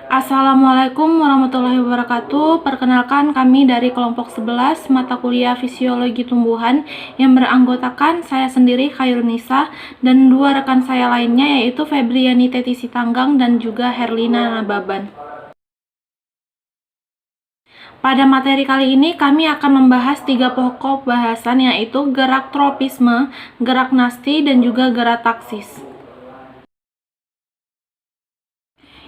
Assalamualaikum warahmatullahi wabarakatuh. Perkenalkan, kami dari kelompok 11 mata kuliah Fisiologi Tumbuhan yang beranggotakan saya sendiri Khairunisa dan dua rekan saya lainnya, yaitu Febriani Tetisi Tanggang dan juga Herlina Nababan. Pada materi kali ini kami akan membahas 3 pokok bahasan, yaitu gerak tropisme, gerak nasti, dan juga gerak taksis.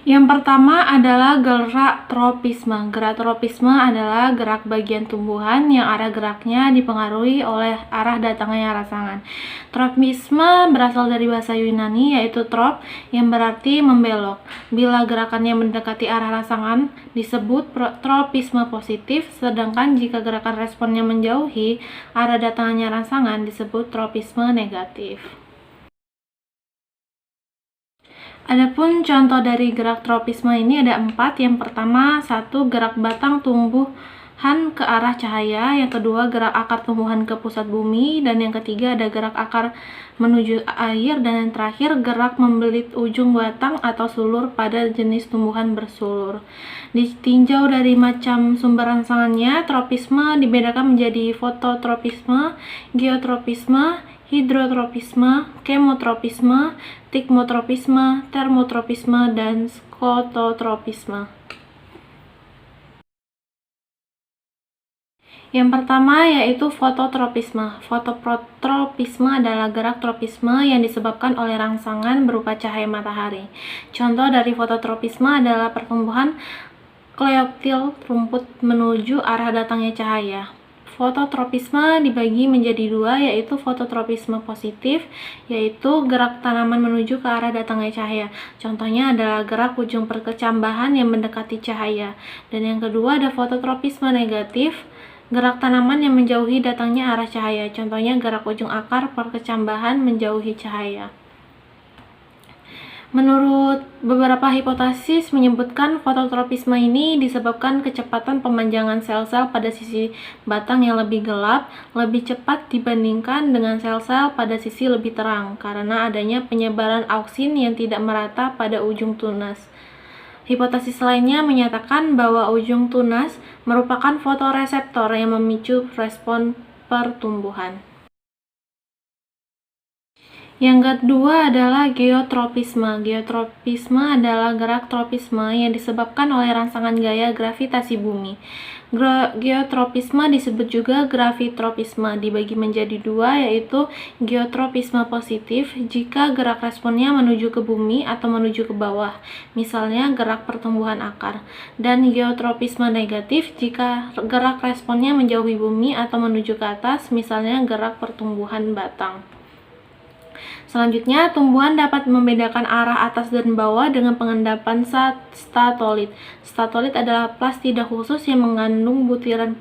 Yang pertama adalah gerak tropisme. Gerak tropisme adalah gerak bagian tumbuhan yang arah geraknya dipengaruhi oleh arah datangnya rangsangan. Tropisme berasal dari bahasa Yunani, yaitu trop, yang berarti membelok. Bila gerakannya mendekati arah rangsangan disebut tropisme positif, sedangkan jika gerakan responnya menjauhi arah datangnya rangsangan disebut tropisme negatif. Adapun contoh dari gerak tropisme ini ada 4. Yang pertama, 1. Gerak batang tumbuhan ke arah cahaya. Yang kedua, gerak akar tumbuhan ke pusat bumi. Dan yang ketiga, ada gerak akar menuju air. Dan yang terakhir, gerak membelit ujung batang atau sulur pada jenis tumbuhan bersulur. Ditinjau dari macam sumber rangsangannya, tropisme dibedakan menjadi fototropisme, geotropisme, hidrotropisme, kemotropisme, tikmotropisme, termotropisme, dan skototropisme. Yang pertama yaitu fototropisme. Fototropisme adalah gerak tropisme yang disebabkan oleh rangsangan berupa cahaya matahari. Contoh dari fototropisme adalah pertumbuhan kleoptil rumput menuju arah datangnya cahaya. Fototropisme dibagi menjadi 2, yaitu fototropisme positif, yaitu gerak tanaman menuju ke arah datangnya cahaya. Contohnya adalah gerak ujung perkecambahan yang mendekati cahaya. Dan yang kedua ada fototropisme negatif, gerak tanaman yang menjauhi datangnya arah cahaya. Contohnya gerak ujung akar perkecambahan menjauhi cahaya. Menurut beberapa hipotesis menyebutkan fototropisme ini disebabkan kecepatan pemanjangan sel-sel pada sisi batang yang lebih gelap lebih cepat dibandingkan dengan sel-sel pada sisi lebih terang karena adanya penyebaran auksin yang tidak merata pada ujung tunas. Hipotesis lainnya menyatakan bahwa ujung tunas merupakan fotoreseptor yang memicu respon pertumbuhan. Yang kedua adalah geotropisme. Geotropisme adalah gerak tropisme yang disebabkan oleh rangsangan gaya gravitasi bumi. Geotropisme disebut juga gravitropisme, dibagi menjadi 2, yaitu geotropisme positif jika gerak responnya menuju ke bumi atau menuju ke bawah, misalnya gerak pertumbuhan akar, dan geotropisme negatif jika gerak responnya menjauhi bumi atau menuju ke atas, misalnya gerak pertumbuhan batang. Selanjutnya, tumbuhan dapat membedakan arah atas dan bawah dengan pengendapan statolit. Statolit adalah plastida khusus yang mengandung butiran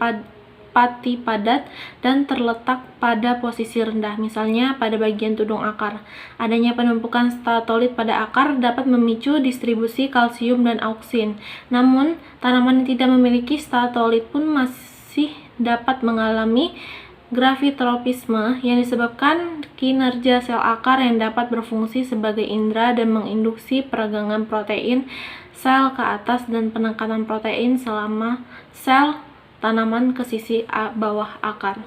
pati padat dan terletak pada posisi rendah, misalnya pada bagian tudung akar. Adanya penumpukan statolit pada akar dapat memicu distribusi kalsium dan auksin. Namun, tanaman yang tidak memiliki statolit pun masih dapat mengalami gravitropisme yang disebabkan kinerja sel akar yang dapat berfungsi sebagai indera dan menginduksi peragangan protein sel ke atas dan penekanan protein selama sel tanaman ke sisi bawah akar.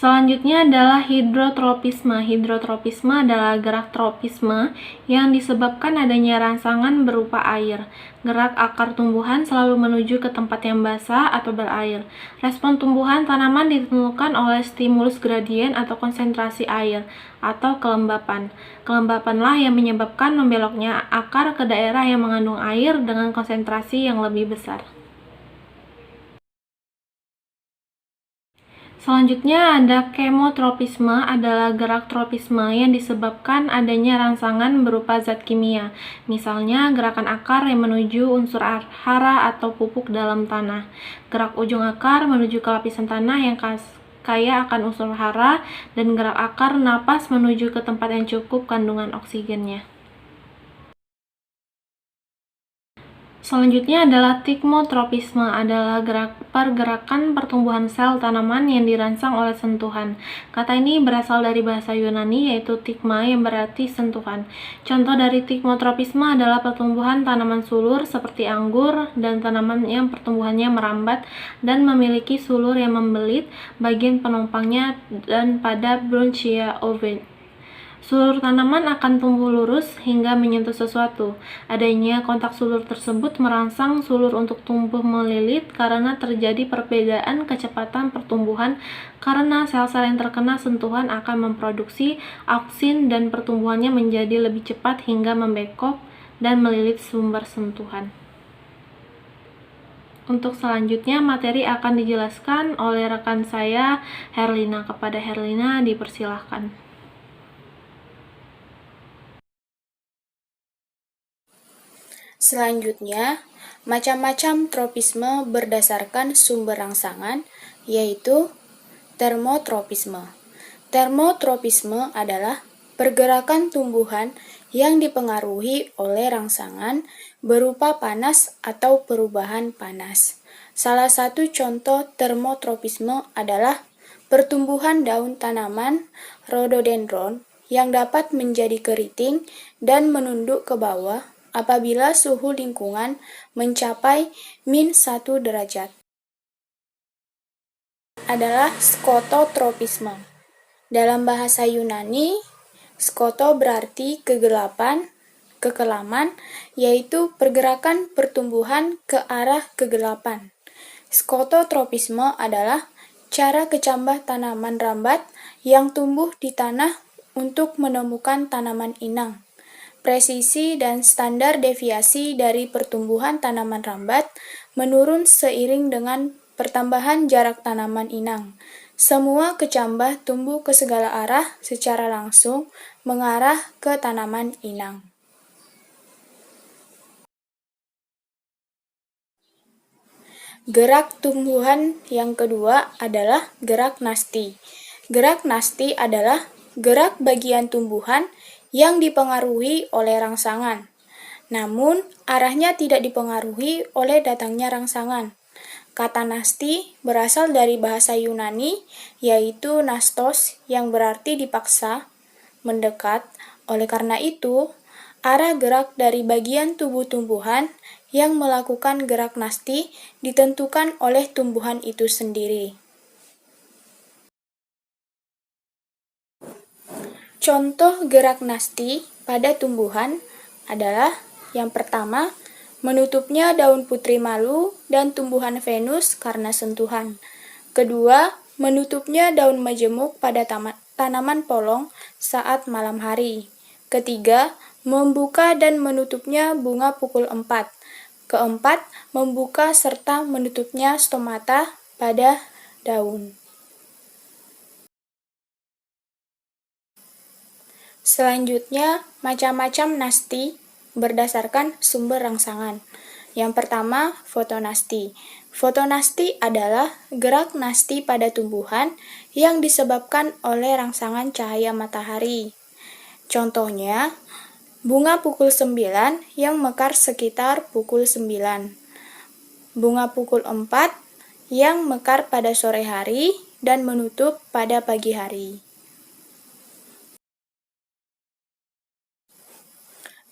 Selanjutnya adalah hidrotropisme. Hidrotropisme adalah gerak tropisme yang disebabkan adanya rangsangan berupa air. Gerak akar tumbuhan selalu menuju ke tempat yang basah atau berair. Respon tumbuhan tanaman ditentukan oleh stimulus gradien atau konsentrasi air atau kelembapan. Kelembapanlah yang menyebabkan membeloknya akar ke daerah yang mengandung air dengan konsentrasi yang lebih besar. Selanjutnya ada kemotropisme, adalah gerak tropisme yang disebabkan adanya rangsangan berupa zat kimia, misalnya gerakan akar yang menuju unsur hara atau pupuk dalam tanah, gerak ujung akar menuju ke lapisan tanah yang kaya akan unsur hara, dan gerak akar napas menuju ke tempat yang cukup kandungan oksigennya. Selanjutnya adalah tikmotropisme, adalah pergerakan pertumbuhan sel tanaman yang dirangsang oleh sentuhan. Kata ini berasal dari bahasa Yunani yaitu tikma yang berarti sentuhan. Contoh dari tikmotropisme adalah pertumbuhan tanaman sulur seperti anggur dan tanaman yang pertumbuhannya merambat dan memiliki sulur yang membelit bagian penumpangnya dan pada bronchia ovale. Sulur tanaman akan tumbuh lurus hingga menyentuh sesuatu. Adanya kontak sulur tersebut merangsang sulur untuk tumbuh melilit karena terjadi perbedaan kecepatan pertumbuhan karena sel-sel yang terkena sentuhan akan memproduksi auksin dan pertumbuhannya menjadi lebih cepat hingga membekok dan melilit sumber sentuhan. Untuk selanjutnya materi akan dijelaskan oleh rekan saya Herlina. Kepada Herlina dipersilahkan. Selanjutnya, macam-macam tropisme berdasarkan sumber rangsangan, yaitu termotropisme. Termotropisme adalah pergerakan tumbuhan yang dipengaruhi oleh rangsangan berupa panas atau perubahan panas. Salah satu contoh termotropisme adalah pertumbuhan daun tanaman rhododendron yang dapat menjadi keriting dan menunduk ke bawah apabila suhu lingkungan mencapai -1 derajat. Adalah skototropisme. Dalam bahasa Yunani, skoto berarti kegelapan, kekelaman, yaitu pergerakan pertumbuhan ke arah kegelapan. Skototropisme adalah cara kecambah tanaman rambat yang tumbuh di tanah untuk menemukan tanaman inang. Presisi dan standar deviasi dari pertumbuhan tanaman rambat menurun seiring dengan pertambahan jarak tanaman inang. Semua kecambah tumbuh ke segala arah secara langsung mengarah ke tanaman inang. Gerak tumbuhan yang kedua adalah gerak nasti. Gerak nasti adalah gerak bagian tumbuhan yang dipengaruhi oleh rangsangan. Namun, arahnya tidak dipengaruhi oleh datangnya rangsangan. Kata nasti berasal dari bahasa Yunani, yaitu nastos yang berarti dipaksa, mendekat. Oleh karena itu, arah gerak dari bagian tubuh tumbuhan yang melakukan gerak nasti ditentukan oleh tumbuhan itu sendiri. Contoh gerak nasti pada tumbuhan adalah yang pertama, menutupnya daun putri malu dan tumbuhan Venus karena sentuhan. Kedua, menutupnya daun majemuk pada tanaman polong saat malam hari. Ketiga, membuka dan menutupnya bunga pukul 4. Keempat, membuka serta menutupnya stomata pada daun. Selanjutnya, macam-macam nasti berdasarkan sumber rangsangan. Yang pertama, fotonasti. Fotonasti adalah gerak nasti pada tumbuhan yang disebabkan oleh rangsangan cahaya matahari. Contohnya, bunga pukul 9 yang mekar sekitar pukul 9. Bunga pukul 4 yang mekar pada sore hari dan menutup pada pagi hari.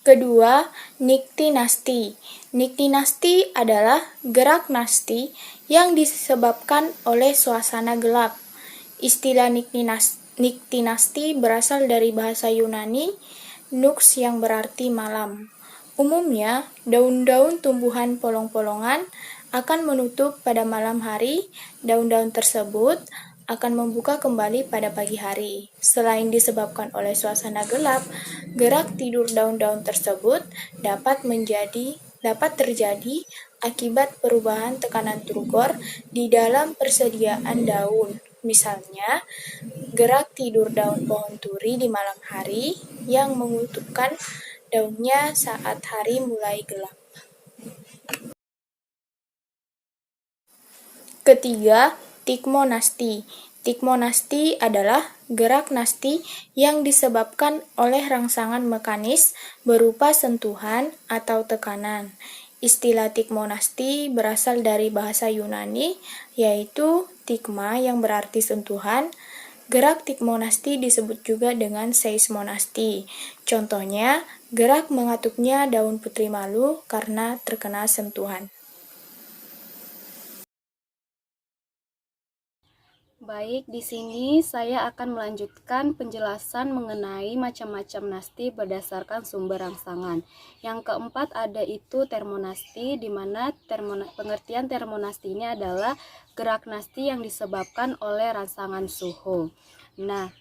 Kedua, niktinasti. Niktinasti adalah gerak nasti yang disebabkan oleh suasana gelap. Istilah niktinasti berasal dari bahasa Yunani, nux yang berarti malam. Umumnya, daun-daun tumbuhan polong-polongan akan menutup pada malam hari. Daun-daun tersebut akan membuka kembali pada pagi hari. Selain disebabkan oleh suasana gelap, gerak tidur daun-daun tersebut dapat terjadi akibat perubahan tekanan turgor di dalam persediaan daun. Misalnya, gerak tidur daun pohon turi di malam hari yang menutupkan daunnya saat hari mulai gelap. Ketiga, tikmonasti. Tikmonasti adalah gerak nasti yang disebabkan oleh rangsangan mekanis berupa sentuhan atau tekanan. Istilah tikmonasti berasal dari bahasa Yunani, yaitu tikma yang berarti sentuhan. Gerak tikmonasti disebut juga dengan seismonasti. Contohnya, gerak mengatuknya daun putri malu karena terkena sentuhan. Baik, di sini saya akan melanjutkan penjelasan mengenai macam-macam nasti berdasarkan sumber rangsangan. Yang keempat ada itu termonasti, di mana pengertian termonasti ini adalah gerak nasti yang disebabkan oleh rangsangan suhu. Nah,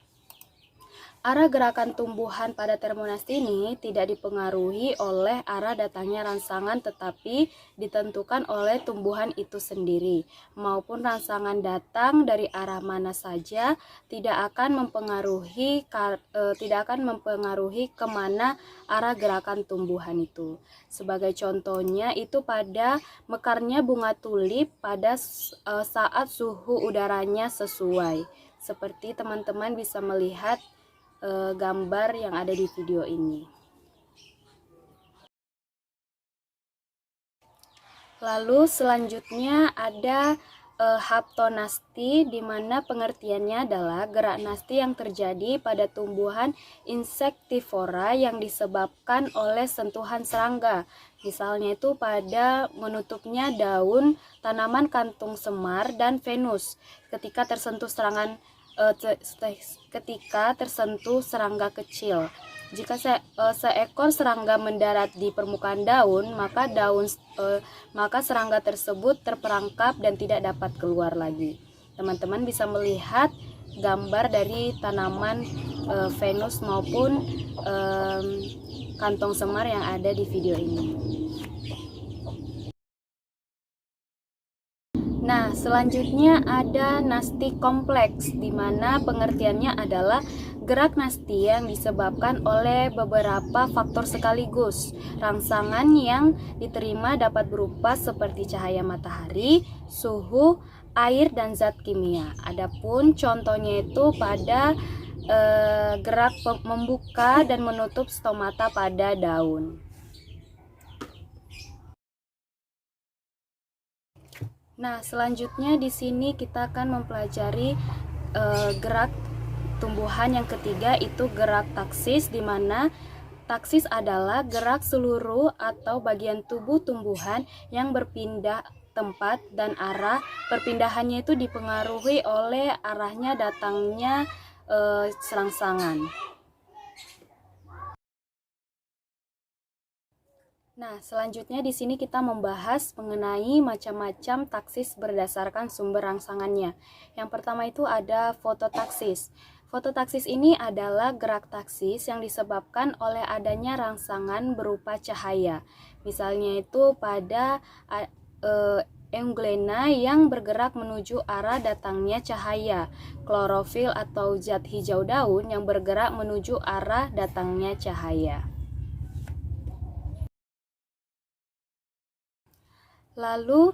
arah gerakan tumbuhan pada termonasti ini tidak dipengaruhi oleh arah datangnya rangsangan, tetapi ditentukan oleh tumbuhan itu sendiri. Maupun rangsangan datang dari arah mana saja, tidak akan mempengaruhi kemana arah gerakan tumbuhan itu. Sebagai contohnya itu pada mekarnya bunga tulip pada saat suhu udaranya sesuai. Seperti teman-teman bisa melihat gambar yang ada di video ini. Lalu selanjutnya ada haptonasti, di mana pengertiannya adalah gerak nasti yang terjadi pada tumbuhan insektivora yang disebabkan oleh sentuhan serangga. Misalnya itu pada menutupnya daun tanaman kantung semar dan venus ketika tersentuh serangga kecil. Jika seekor serangga mendarat di permukaan daun, maka serangga tersebut terperangkap dan tidak dapat keluar lagi. Teman-teman bisa melihat gambar dari tanaman venus maupun kantong semar yang ada di video ini. Nah, selanjutnya ada nasti kompleks, di mana pengertiannya adalah gerak nasti yang disebabkan oleh beberapa faktor sekaligus. Rangsangan yang diterima dapat berupa seperti cahaya matahari, suhu, air, dan zat kimia. Adapun contohnya itu pada gerak membuka dan menutup stomata pada daun. Nah, selanjutnya di sini kita akan mempelajari gerak tumbuhan yang ketiga, itu gerak taksis, di mana taksis adalah gerak seluruh atau bagian tubuh tumbuhan yang berpindah tempat dan arah perpindahannya itu dipengaruhi oleh arahnya datangnya serangsangan. Nah, selanjutnya di sini kita membahas mengenai macam-macam taksis berdasarkan sumber rangsangannya. Yang pertama itu ada fototaksis. Fototaksis ini adalah gerak taksis yang disebabkan oleh adanya rangsangan berupa cahaya. Misalnya itu pada euglena yang bergerak menuju arah datangnya cahaya, klorofil atau zat hijau daun yang bergerak menuju arah datangnya cahaya. Lalu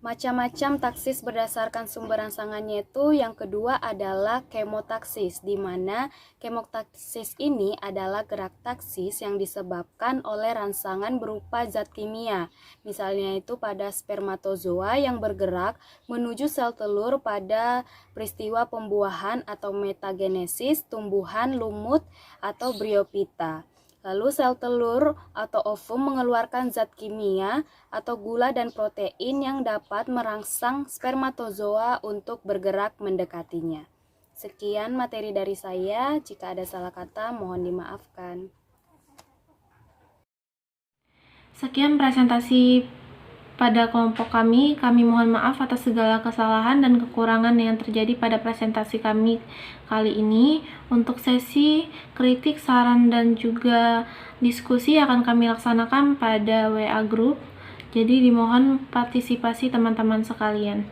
macam-macam taksis berdasarkan sumber rangsangannya itu yang kedua adalah kemotaksis, di mana kemotaksis ini adalah gerak taksis yang disebabkan oleh rangsangan berupa zat kimia. Misalnya itu pada spermatozoa yang bergerak menuju sel telur pada peristiwa pembuahan atau metagenesis tumbuhan lumut atau bryophyta. Lalu sel telur atau ovum mengeluarkan zat kimia atau gula dan protein yang dapat merangsang spermatozoa untuk bergerak mendekatinya. Sekian materi dari saya, jika ada salah kata mohon dimaafkan. Sekian presentasi pada kelompok kami mohon maaf atas segala kesalahan dan kekurangan yang terjadi pada presentasi kami kali ini. Untuk sesi kritik, saran, dan juga diskusi akan kami laksanakan pada WA Group. Jadi dimohon partisipasi teman-teman sekalian.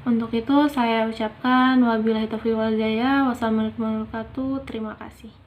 Untuk itu saya ucapkan wabillahi taufiq wal hidayah. Wassalamualaikum warahmatullahi wabarakatuh. Terima kasih.